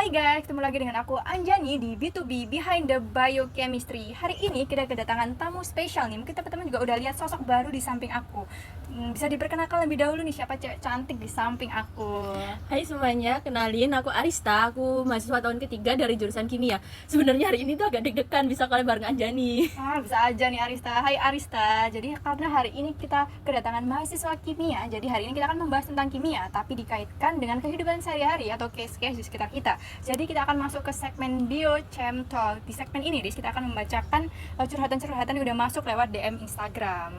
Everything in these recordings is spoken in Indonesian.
Hai guys, ketemu lagi dengan aku Anjani di B2B Behind the Biochemistry. Hari ini kita kedatangan tamu spesial nih. Mungkin teman-teman juga udah lihat sosok baru di samping aku. Bisa diperkenalkan lebih dahulu nih siapa cewek cantik di samping aku. Hai semuanya, kenalin aku Arista, aku mahasiswa tahun ketiga dari jurusan kimia. Sebenarnya hari ini tuh agak deg-degan bisa kalian bareng Anjani. Bisa aja nih Arista. Hai Arista. Jadi karena hari ini kita kedatangan mahasiswa kimia, jadi hari ini kita akan membahas tentang kimia, tapi dikaitkan dengan kehidupan sehari-hari atau case-case di sekitar kita. Jadi kita akan masuk ke segmen Biochem Talk. Di segmen ini kita akan membacakan curhatan-curhatan yang udah masuk lewat DM Instagram.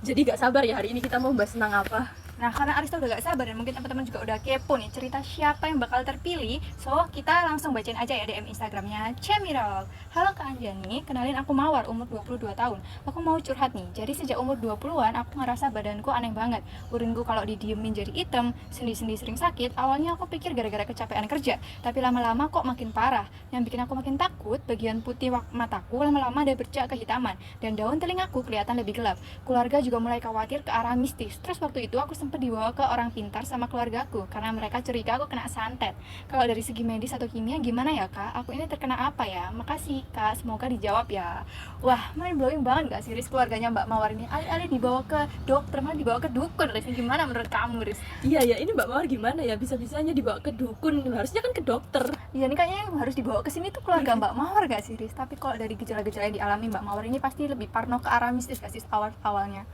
Jadi gak sabar ya hari ini kita mau bahas tentang apa. Nah, karena Arista udah gak sabar dan mungkin teman-teman juga udah kepo nih cerita siapa yang bakal terpilih, so kita langsung bacain aja ya DM Instagramnya Cemirol. Halo Kak Anjani, kenalin aku Mawar, umur 22 tahun. Aku mau curhat nih, jadi sejak umur 20-an aku ngerasa badanku aneh banget. Urinku kalau didiemin jadi hitam, sendi-sendi sering sakit. Awalnya aku pikir gara-gara kecapean kerja, tapi lama-lama kok makin parah. Yang bikin aku makin takut, bagian putih mataku lama-lama ada bercak kehitaman, dan daun telingaku kelihatan lebih gelap. Keluarga juga mulai khawatir ke arah mistis. Terus waktu itu aku sempat dibawa ke orang pintar sama keluargaku karena mereka curiga aku kena santet. Kalau dari segi medis atau kimia gimana ya Kak? Aku ini terkena apa ya? Makasih Kak, semoga dijawab ya. Wah, mind blowing banget gak sih Riz keluarganya Mbak Mawar ini? Ada dibawa ke dokter, malah dibawa ke dukun Riz. Gimana menurut kamu Riz? Iya ya, ini Mbak Mawar gimana ya bisa-bisanya dibawa ke dukun, harusnya kan ke dokter. Iya nih kayaknya yang harus dibawa ke sini tuh keluarga Mbak Mawar gak sih Riz? Tapi kalau dari gejala-gejala yang dialami Mbak Mawar ini pasti lebih parno ke arah mistis gak sih awalnya?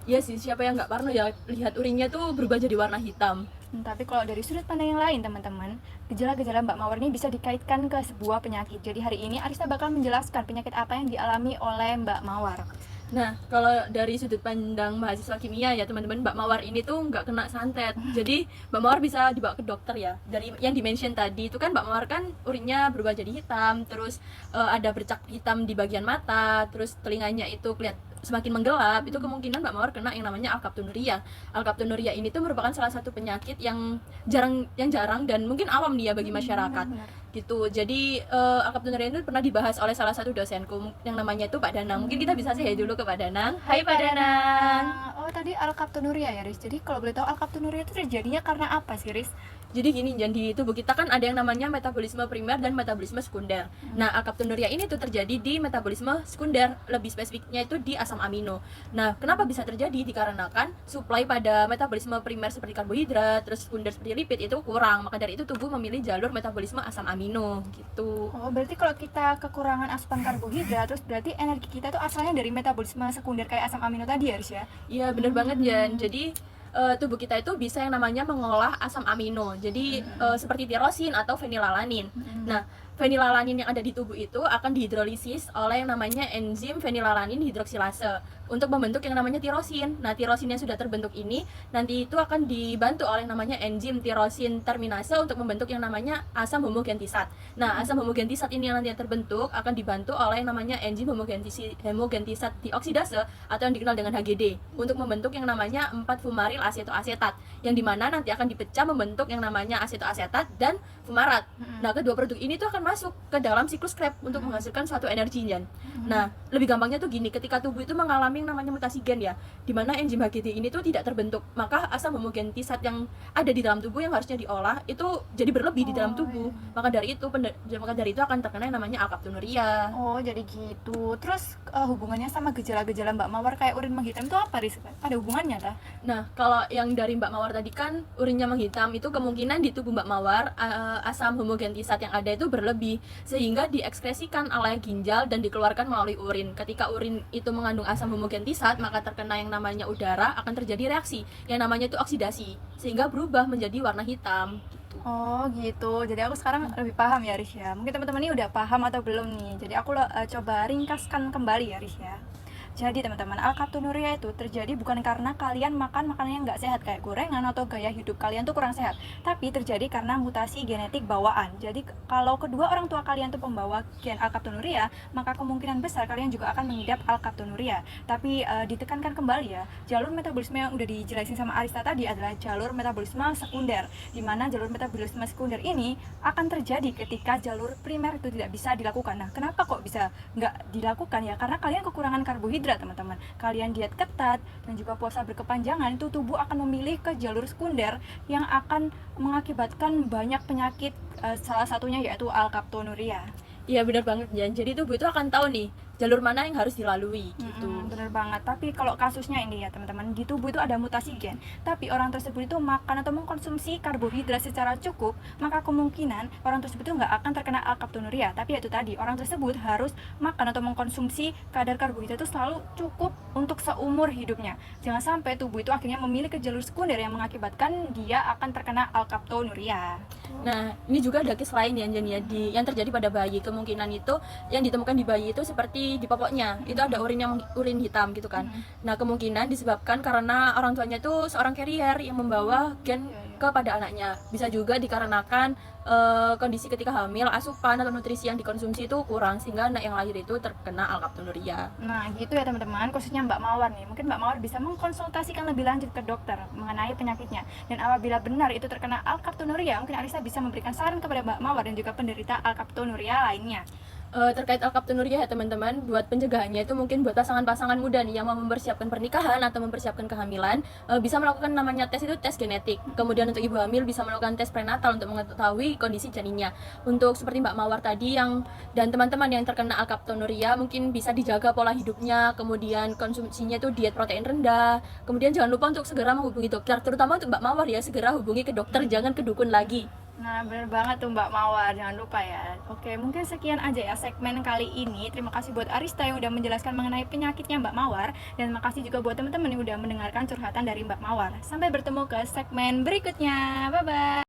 Iya sih, siapa yang nggak parno ya lihat urinnya tuh berubah jadi warna hitam. Tapi kalau dari sudut pandang yang lain teman-teman, gejala-gejala Mbak Mawar ini bisa dikaitkan ke sebuah penyakit. Jadi hari ini Arista bakal menjelaskan penyakit apa yang dialami oleh Mbak Mawar. Nah, kalau dari sudut pandang mahasiswa kimia ya teman-teman, Mbak Mawar ini tuh nggak kena santet. Jadi Mbak Mawar bisa dibawa ke dokter ya. Dari yang dimention tadi itu kan Mbak Mawar kan urinnya berubah jadi hitam, terus ada bercak hitam di bagian mata, terus telinganya itu semakin menggelap. Itu kemungkinan Mbak Mawar kena yang namanya alkaptonuria. Alkaptonuria ini tuh merupakan salah satu penyakit yang jarang dan mungkin awam nih ya bagi masyarakat. Gitu. Jadi alkaptonuria itu pernah dibahas oleh salah satu dosenku yang namanya itu Pak Danang. Mungkin kita bisa say dulu ke Pak Danang. Hai Pak Danang. Oh, tadi alkaptonuria ya Riz. Jadi kalau boleh tahu alkaptonuria itu terjadinya karena apa sih Riz? Jadi gini, di tubuh kita kan ada yang namanya metabolisme primer dan metabolisme sekunder. Nah, alkaptonuria ini tuh terjadi di metabolisme sekunder, lebih spesifiknya itu di asam amino. Nah, kenapa bisa terjadi? Dikarenakan suplai pada metabolisme primer seperti karbohidrat, terus sekunder seperti lipid itu kurang. Maka dari itu tubuh memilih jalur metabolisme asam amino gitu. Oh, berarti kalau kita kekurangan asupan karbohidrat, terus berarti energi kita tuh asalnya dari metabolisme sekunder kayak asam amino tadi ya, Riz ya? Iya, bener banget Jan. Jadi tubuh kita itu bisa yang namanya mengolah asam amino. Jadi seperti tirosin atau fenilalanin. Nah, fenilalanin yang ada di tubuh itu akan dihidrolisis oleh yang namanya enzim fenilalanin hidroksilase untuk membentuk yang namanya tirosin. Nah, tirosin yang sudah terbentuk ini nanti itu akan dibantu oleh yang namanya enzim tirosin terminase untuk membentuk yang namanya asam homogentisat. Nah, asam homogentisat ini yang nanti terbentuk akan dibantu oleh yang namanya enzim homogentisat dioksidase atau yang dikenal dengan HGD untuk membentuk yang namanya 4-fumaril asetoasetat, yang dimana nanti akan dipecah membentuk yang namanya asetoasetat dan fumarat. Nah, kedua produk ini tuh akan masuk ke dalam siklus Krebs untuk menghasilkan suatu energi Jan. Nah, lebih gampangnya tuh gini, ketika tubuh itu mengalami yang namanya mutasi gen ya, dimana enzim HGD ini tuh tidak terbentuk, maka asam homogentisat yang ada di dalam tubuh yang harusnya diolah itu jadi berlebih di dalam tubuh. Maka dari itu akan terkena yang namanya alkaptonuria. Oh, jadi gitu. Terus hubungannya sama gejala-gejala Mbak Mawar kayak urin menghitam itu apa, Riz? Ada hubungannya tak? Nah, kalau yang dari Mbak Mawar tadi kan urinnya menghitam, itu kemungkinan di tubuh Mbak Mawar asam homogentisat yang ada itu berlebih sehingga diekskresikan oleh ginjal dan dikeluarkan melalui urin. Ketika urin itu mengandung asam homogentisat, maka terkena yang namanya udara, akan terjadi reaksi yang namanya itu oksidasi sehingga berubah menjadi warna hitam. Oh gitu, jadi aku sekarang lebih paham ya Riz ya. Mungkin teman-teman ini udah paham atau belum nih. Jadi aku coba ringkaskan kembali ya Riz ya. Jadi teman-teman, alkaptonuria itu terjadi bukan karena kalian makan makanan yang nggak sehat kayak gorengan atau gaya hidup kalian tuh kurang sehat, tapi terjadi karena mutasi genetik bawaan. Jadi kalau kedua orang tua kalian tuh pembawa gen alkaptonuria, maka kemungkinan besar kalian juga akan mengidap alkaptonuria. Tapi ditekankan kembali ya, jalur metabolisme yang udah dijelasin sama Arista tadi adalah jalur metabolisme sekunder, di mana jalur metabolisme sekunder ini akan terjadi ketika jalur primer itu tidak bisa dilakukan. Nah, kenapa kok bisa nggak dilakukan ya? Karena kalian kekurangan karbohidrat teman-teman, kalian diet ketat dan juga puasa berkepanjangan, itu tubuh akan memilih ke jalur sekunder yang akan mengakibatkan banyak penyakit salah satunya yaitu alkaptonuria. Iya benar banget Jan. Jadi tubuh itu akan tahu nih jalur mana yang harus dilalui gitu. Bener banget. Tapi kalau kasusnya ini ya teman-teman, di tubuh itu ada mutasi gen. Tapi orang tersebut itu makan atau mengkonsumsi karbohidrat secara cukup, maka kemungkinan orang tersebut itu nggak akan terkena alkaptonuria. Tapi itu tadi, orang tersebut harus makan atau mengkonsumsi kadar karbohidrat itu selalu cukup untuk seumur hidupnya. Jangan sampai tubuh itu akhirnya memiliki jalur sekunder yang mengakibatkan dia akan terkena alkaptonuria. Nah, ini juga ada case lain ya Jan ya, yang terjadi pada bayi. Kemungkinan itu yang ditemukan di bayi itu seperti di popoknya itu ada urin hitam gitu kan. Nah, kemungkinan disebabkan karena orang tuanya itu seorang carrier yang membawa gen kepada anaknya. Bisa juga dikarenakan kondisi ketika hamil, asupan atau nutrisi yang dikonsumsi itu kurang sehingga anak yang lahir itu terkena alkaptonuria. Nah gitu ya teman-teman, khususnya Mbak Mawar nih. Mungkin Mbak Mawar bisa mengkonsultasikan lebih lanjut ke dokter mengenai penyakitnya. Dan apabila benar itu terkena alkaptonuria, mungkin Arisa bisa memberikan saran kepada Mbak Mawar dan juga penderita alkaptonuria lainnya. Terkait alkaptonuria ya teman-teman, buat pencegahannya itu mungkin buat pasangan-pasangan muda nih yang mau mempersiapkan pernikahan atau mempersiapkan kehamilan, bisa melakukan namanya tes genetik. Kemudian untuk ibu hamil bisa melakukan tes prenatal untuk mengetahui kondisi janinnya. Untuk seperti Mbak Mawar tadi dan teman-teman yang terkena alkaptonuria mungkin bisa dijaga pola hidupnya, kemudian konsumsinya itu diet protein rendah. Kemudian jangan lupa untuk segera menghubungi dokter, terutama untuk Mbak Mawar ya, segera hubungi ke dokter, jangan ke dukun lagi. Nah bener banget tuh Mbak Mawar, jangan lupa ya. Oke, mungkin sekian aja ya segmen kali ini. Terima kasih buat Arista yang udah menjelaskan mengenai penyakitnya Mbak Mawar. Dan makasih juga buat teman-teman yang udah mendengarkan curhatan dari Mbak Mawar. Sampai bertemu ke segmen berikutnya, bye-bye.